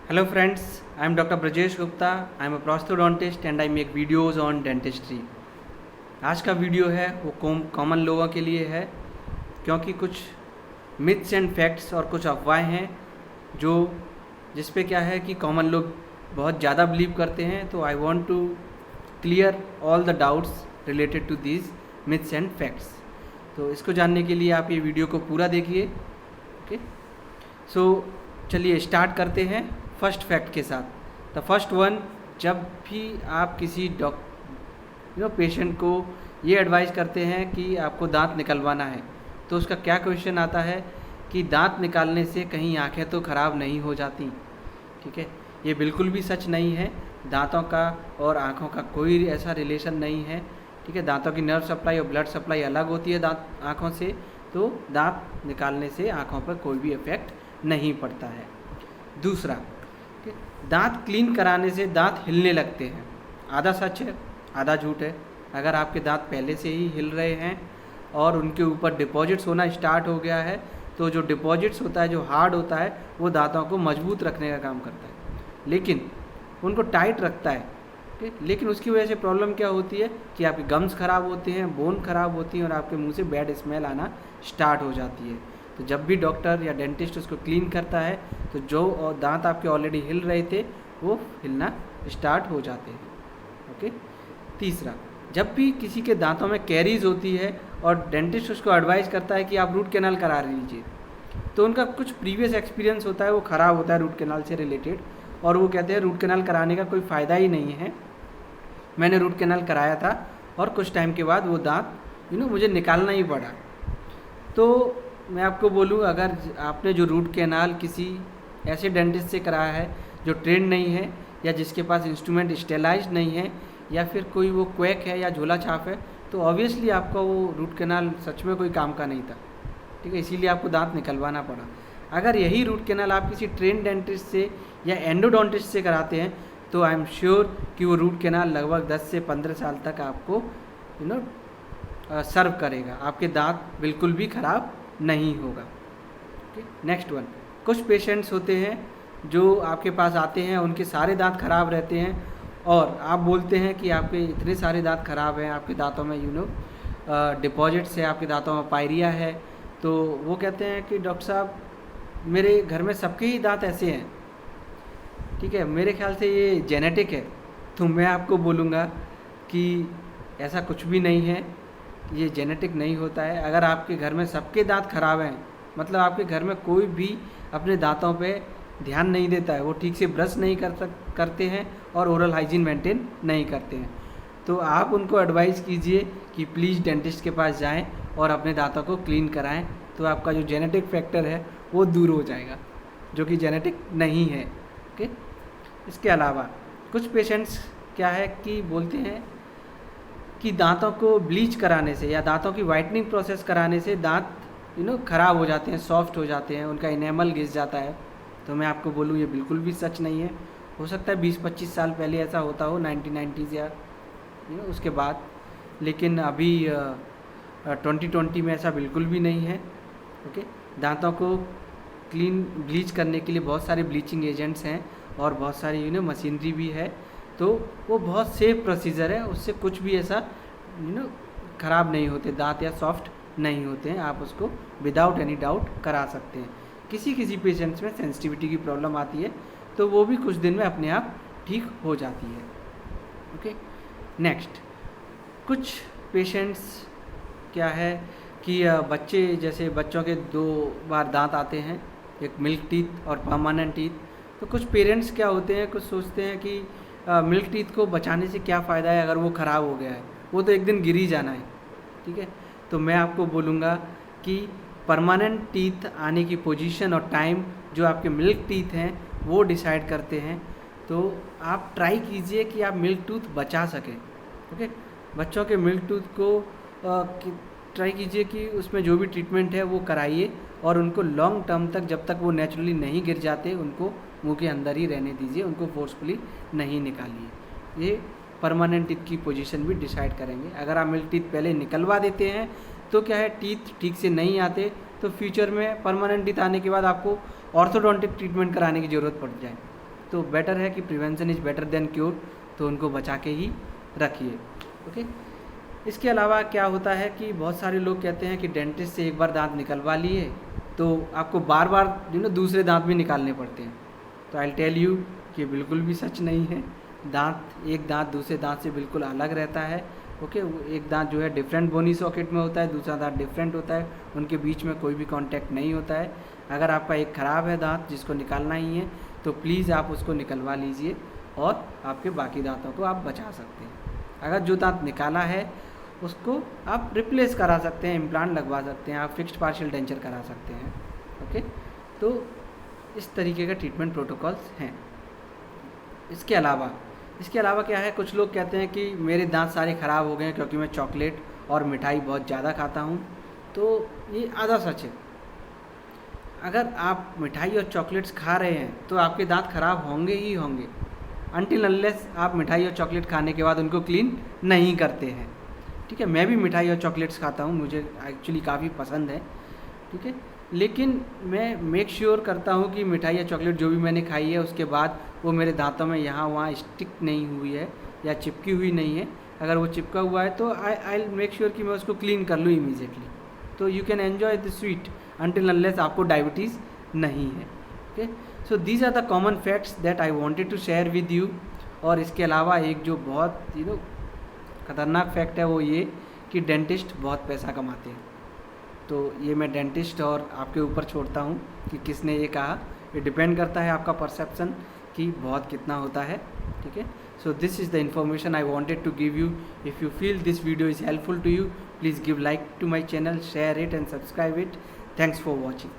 Hello friends, I am Dr. Brajesh Gupta. I am a prosthodontist and I make videos on dentistry. आज का video है वो common लोगों के लिए है क्योंकि कुछ मिथ्स एंड फैक्ट्स और कुछ अफवाहें हैं जो जिस पे क्या है कि कॉमन लोग बहुत ज़्यादा बिलीव करते हैं। तो I want to clear all the doubts related to these myths and facts. तो इसको जानने के लिए आप ये वीडियो को पूरा देखिए। ओके, सो चलिए स्टार्ट करते हैं फर्स्ट फैक्ट के साथ। द फर्स्ट वन, जब भी आप किसी पेशेंट को ये एडवाइस करते हैं कि आपको दांत निकलवाना है तो उसका क्या क्वेश्चन आता है कि दांत निकालने से कहीं आंखें तो ख़राब नहीं हो जाती। ठीक है, ये बिल्कुल भी सच नहीं है। दांतों का और आँखों का कोई ऐसा रिलेशन नहीं है। ठीक है, दांतों की नर्व सप्लाई और ब्लड सप्लाई अलग होती है दांत आँखों से, तो दांत निकालने से आँखों पर कोई भी इफेक्ट नहीं पड़ता है। दूसरा, दांत क्लीन कराने से दांत हिलने लगते हैं। आधा सच है आधा झूठ है। अगर आपके दांत पहले से ही हिल रहे हैं और उनके ऊपर डिपॉजिट्स होना स्टार्ट हो गया है तो जो डिपॉजिट्स होता है, जो हार्ड होता है, वो दांतों को मजबूत रखने का काम करता है, लेकिन उनको टाइट रखता है। लेकिन उसकी वजह से प्रॉब्लम क्या होती है कि आपके गम्स ख़राब होते हैं, बोन ख़राब होती हैं और आपके मुंह से बैड स्मेल आना स्टार्ट हो जाती है। तो जब भी डॉक्टर या डेंटिस्ट उसको क्लीन करता है तो जो दांत आपके ऑलरेडी हिल रहे थे वो हिलना स्टार्ट हो जाते हैं। ओके। तीसरा, जब भी किसी के दांतों में कैरीज होती है और डेंटिस्ट उसको एडवाइस करता है कि आप रूट कैनाल करा लीजिए, तो उनका कुछ प्रीवियस एक्सपीरियंस होता है, वो ख़राब होता है रूट कैनाल से रिलेटेड, और वो कहते हैं रूट कैनाल कराने का कोई फ़ायदा ही नहीं है। मैंने रूट कैनाल कराया था और कुछ टाइम के बाद वो दांत मुझे निकालना ही पड़ा। तो मैं आपको बोलूँ, अगर आपने जो रूट कैनाल किसी ऐसे डेंटिस्ट से कराया है जो ट्रेंड नहीं है या जिसके पास इंस्ट्रूमेंट स्टेलाइज्ड नहीं है या फिर कोई वो क्वैक है या झोला छाप है, तो ऑब्वियसली आपका वो रूट कैनाल सच में कोई काम का नहीं था। ठीक है, इसीलिए आपको दांत निकलवाना पड़ा। अगर यही रूट कैनाल आप किसी ट्रेंड डेंटिस्ट से या एंडोडोंटिस्ट से कराते हैं तो आई एम श्योर कि वो रूट कैनाल लगभग 10 से 15 साल तक आपको सर्व करेगा। आपके दांत बिल्कुल भी ख़राब नहीं होगा। नेक्स्ट वन, कुछ पेशेंट्स होते हैं जो आपके पास आते हैं, उनके सारे दांत खराब रहते हैं और आप बोलते हैं कि आपके इतने सारे दांत खराब हैं, आपके दांतों में डिपॉजिट्स है, आपके दांतों में पायरिया है, तो वो कहते हैं कि डॉक्टर साहब मेरे घर में सबके ही दांत ऐसे हैं। ठीक है, मेरे ख्याल से ये जेनेटिक है। तो मैं आपको बोलूँगा कि ऐसा कुछ भी नहीं है, ये जेनेटिक नहीं होता है। अगर आपके घर में सबके दांत खराब हैं, मतलब आपके घर में कोई भी अपने दांतों पे ध्यान नहीं देता है, वो ठीक से ब्रश नहीं करते हैं और ओरल हाइजीन मेंटेन नहीं करते हैं, तो आप उनको एडवाइस कीजिए कि प्लीज़ डेंटिस्ट के पास जाएं और अपने दांतों को क्लीन कराएं, तो आपका जो जेनेटिक फैक्टर है वो दूर हो जाएगा, जो कि जेनेटिक नहीं है। ओके। इसके अलावा कुछ पेशेंट्स क्या है कि बोलते हैं कि दांतों को ब्लीच कराने से या दांतों की वाइटनिंग प्रोसेस कराने से दांत ख़राब हो जाते हैं, सॉफ्ट हो जाते हैं, उनका इनेमल घिस जाता है। तो मैं आपको बोलूँ ये बिल्कुल भी सच नहीं है। हो सकता है 20-25 साल पहले ऐसा होता हो, 1990s या उसके बाद, लेकिन अभी 2020 में ऐसा बिल्कुल भी नहीं है। ओके। दांतों को क्लीन ब्लीच करने के लिए बहुत सारे ब्लीचिंग एजेंट्स हैं और बहुत सारी मशीनरी भी है, तो वो बहुत सेफ प्रोसीजर है, उससे कुछ भी ऐसा ख़राब नहीं होते दांत या सॉफ्ट नहीं होते हैं। आप उसको विदाउट एनी डाउट करा सकते हैं। किसी किसी पेशेंट्स में सेंसिटिविटी की प्रॉब्लम आती है तो वो भी कुछ दिन में अपने आप ठीक हो जाती है। ओके। नेक्स्ट, कुछ पेशेंट्स क्या है कि बच्चे, जैसे बच्चों के 2 बार दांत आते हैं, एक मिल्क टीथ और परमानेंट टीथ। तो कुछ पेरेंट्स क्या होते हैं, कुछ सोचते हैं कि मिल्क टीथ को बचाने से क्या फ़ायदा है, अगर वो ख़राब हो गया है वो तो एक दिन गिर ही जाना है। ठीक है, तो मैं आपको बोलूँगा कि परमानेंट टीथ आने की पोजीशन और टाइम जो आपके मिल्क टीथ हैं वो डिसाइड करते हैं। तो आप ट्राई कीजिए कि आप मिल्क टूथ बचा सकें। ओके, बच्चों के मिल्क टूथ को ट्राई कीजिए कि उसमें जो भी ट्रीटमेंट है वो कराइए और उनको लॉन्ग टर्म तक, जब तक वो नेचुरली नहीं गिर जाते, उनको मुंह के अंदर ही रहने दीजिए, उनको फोर्सफुली नहीं निकालिए। ये परमानेंट टीथ की पोजीशन भी डिसाइड करेंगे। अगर आप मिल्क टीथ पहले निकलवा देते हैं तो क्या है, टीथ ठीक से नहीं आते तो फ्यूचर में परमानेंट टीथ आने के बाद आपको ऑर्थोडोंटिक ट्रीटमेंट कराने की ज़रूरत पड़ जाए। तो बेटर है कि prevention is better than cure, तो उनको बचा के ही रखिए। ओके, इसके अलावा क्या होता है कि बहुत सारे लोग कहते हैं कि डेंटिस्ट से एक बार दांत निकलवा लिए तो आपको बार बार दूसरे दांत भी निकालने पड़ते हैं। तो आई टेल यू कि बिल्कुल भी सच नहीं है। एक दांत दूसरे दांत से बिल्कुल अलग रहता है। ओके, एक दांत जो है डिफरेंट बोनी सॉकेट में होता है, दूसरा दांत डिफरेंट होता है, उनके बीच में कोई भी कांटेक्ट नहीं होता है। अगर आपका एक ख़राब है दांत जिसको निकालना ही है तो प्लीज़ आप उसको निकलवा लीजिए और आपके बाकी दांतों को आप बचा सकते हैं। अगर जो दांत निकाला है उसको आप रिप्लेस करा सकते हैं, इम्प्लांट लगवा सकते हैं, आप फिक्स्ड पार्शियल डेंचर करा सकते हैं। ओके, तो इस तरीके का ट्रीटमेंट प्रोटोकॉल्स हैं। इसके अलावा क्या है, कुछ लोग कहते हैं कि मेरे दांत सारे ख़राब हो गए हैं क्योंकि मैं चॉकलेट और मिठाई बहुत ज़्यादा खाता हूँ। तो ये आधा सच है। अगर आप मिठाई और चॉकलेट्स खा रहे हैं तो आपके दांत ख़राब होंगे ही होंगे, अनटिल अनलेस आप मिठाई और चॉकलेट खाने के बाद उनको क्लीन नहीं करते हैं। ठीक है, मैं भी मिठाई और चॉकलेट्स खाता हूँ, मुझे एक्चुअली काफ़ी पसंद है। ठीक है, लेकिन मैं मेक श्योर करता हूँ कि मिठाई या चॉकलेट जो भी मैंने खाई है उसके बाद वो मेरे दांतों में यहाँ वहाँ स्टिक नहीं हुई है या चिपकी हुई नहीं है। अगर वो चिपका हुआ है तो आई मेक श्योर कि मैं उसको क्लीन कर लूँ इमीजिएटली। तो you can enjoy the sweet until unless आपको डायबिटीज़ नहीं है। Okay, so these are the common facts that I wanted to share with you. और इसके अलावा एक जो बहुत खतरनाक फैक्ट है वो ये कि डेंटिस्ट बहुत पैसा कमाते हैं। तो ये मैं डेंटिस्ट और आपके ऊपर छोड़ता हूँ कि किसने ये कहा। ये डिपेंड करता है आपका परसेप्शन कि बहुत कितना होता है। ठीक है, so this is the information I wanted to give you. If you feel this video is helpful to you, please give like to my channel, share it and subscribe it. Thanks for watching.